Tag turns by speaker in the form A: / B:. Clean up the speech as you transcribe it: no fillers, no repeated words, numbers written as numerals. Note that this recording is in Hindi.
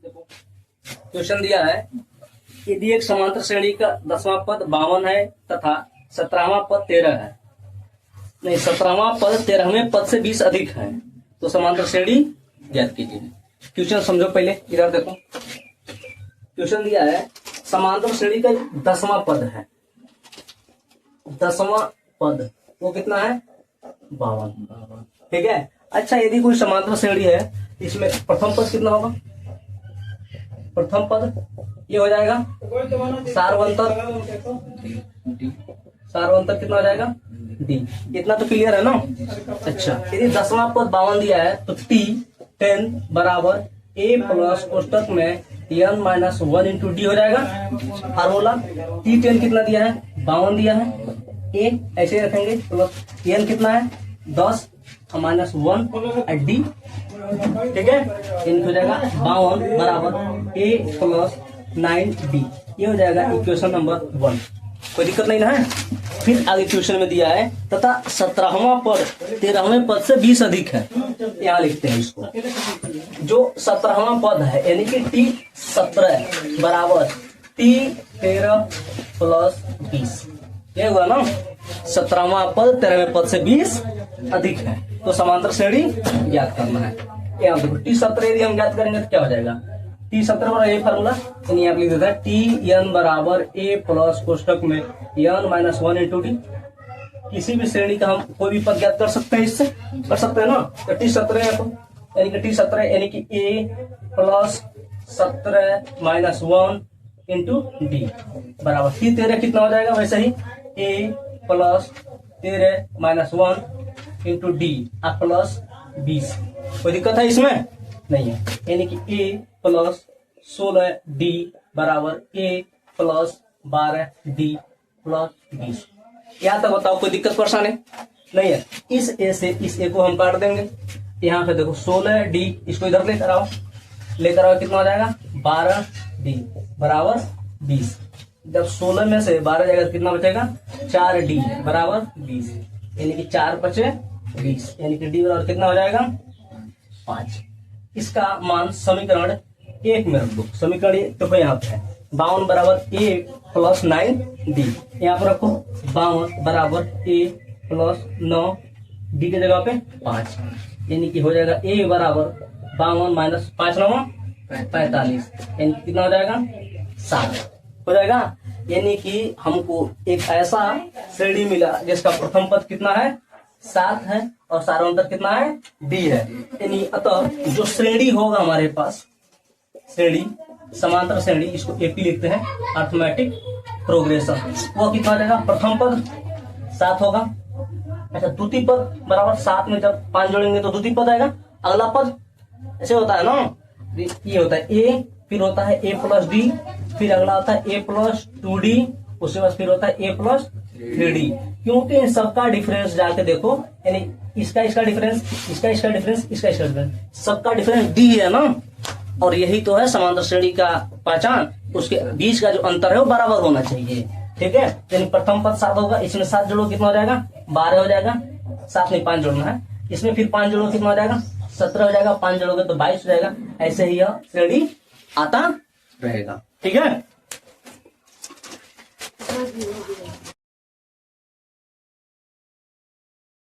A: देखो क्वेश्चन दिया है, यदि एक समांतर श्रेणी का 10वां पद 52 है तथा 17वां पद 13 है, नहीं 17वां पद 13वें पद से 20 अधिक है, तो समांतर श्रेणी ज्ञात कीजिए। क्वेश्चन समझो पहले, इधर देखो क्वेश्चन दिया है, समांतर श्रेणी का 10वां पद है, 10वां पद वो कितना है 52, ठीक है। अच्छा यदि कोई समांतर श्रेणी है, इसमें प्रथम पद कितना होगा, प्रथम पद ये हो जाएगा सार्वंतर कितना हो जाएगा डी, इतना तो क्लियर है ना। अच्छा यदि 10वां पद 52 दिया है तो T10 बराबर a प्लस कोष्टक में n माइनस 1 इंटू डी हो जाएगा फार्मूला। T10 कितना दिया है 52 दिया है, a ऐसे रखेंगे प्लस n कितना है 10 माइनस 1 डी, ठीक है। इनको हो जाएगा 52 बराबर a प्लस 9d, ये हो जाएगा इक्वेशन नंबर 1। कोई दिक्कत नहीं ना है। फिर आगे क्वेश्चन में दिया है तथा 17वां पद 13वें पद से 20 अधिक है, यहाँ लिखते हैं इसको। जो 17वां पद है यानी कि T17 बराबर T13 प्लस 20, ये हुआ ना। 17वां पद 13वें पद से 20 अधिक है, तो समांतर श्रेणी ज्ञात करना है। यहाँ देखो T17 यदि हम ज्ञात करेंगे तो क्या हो जाएगा, T17 बराबर ए फार्मूला, यानी आप लिख देते हैं Tn बराबर a प्लस कोष्टक में n माइनस 1 इंटू डी। किसी भी श्रेणी का हम कोई भी पद ज्ञात कर सकते हैं, इससे कर सकते हैं ना। तो T17 है तो यानी कि T17 यानी कि a plus 17 minus 1 into D बराबर T13 कितना हो जाएगा, वैसे ही a plus 13 minus 1 into D plus 20। कोई दिक्कत है इसमें नहीं है, यानी कि a प्लस 16d बराबर a प्लस 12d प्लस 20। यहाँ तक बताओ कोई दिक्कत परेशानी नहीं है। इस a से इस a को हम काट देंगे, यहाँ पे देखो 16d, इसको इधर लेकर आओ कितना हो जाएगा 12d बराबर 20। जब 16 में से 12 जाएगा कितना बचेगा 4d बराबर 20, यानी कि 4 बचे 20, यानी कि d बराबर कितना हो जाएगा 5। इसका मान समीकरण 1 में रख दो, समीकरण तो यहाँ पे है 52 बराबर a प्लस 9d, यहाँ पर रखो 52 बराबर a प्लस 9d की जगह पे 5, यानी कि हो जाएगा a बराबर 52 माइनस 5 9 45, यानी कितना हो जाएगा 7 हो जाएगा। यानी कि हमको एक ऐसा श्रेणी मिला जिसका प्रथम पद कितना है 7 है और सार्वंतर कितना है d है, यानी अतः जो श्रेणी होगा हमारे पास, श्रेणी समांतर श्रेणी, इसको AP लिखते हैं अर्थमेटिक प्रोग्रेशन, वो कितना हो जाएगा प्रथम पद 7 होगा। अच्छा द्वितीय पद बराबर 7 में जब 5 जोड़ेंगे तो द्वितीय पद आएगा, अगला पद ऐसे होता है ना, ये होता है a, फिर होता है a प्लस डी, फिर अगला होता है a प्लस 2d, उसके बाद फिर होता है a प्लस 3d। क्योंकि इन सबका डिफरेंस जाके देखो, यानी इसका डिफरेंस, इसका डिफरेंस, इसका डिफरेंस, सबका डिफरेंस d है ना। और यही तो है समांतर श्रेणी का पहचान, उसके बीच का जो अंतर है वो बराबर होना चाहिए, ठीक है। यानी प्रथम पद 7 होगा, इसमें 7 जोड़ो कितना हो जाएगा 12 हो जाएगा, 7 में 5 जोड़ना है, इसमें फिर 5 जोड़ो कितना हो जाएगा 17 हो जाएगा, 5 जोड़ोगे तो 22 हो जाएगा। ऐसे ही यह श्रेणी आता रहेगा, ठीक है।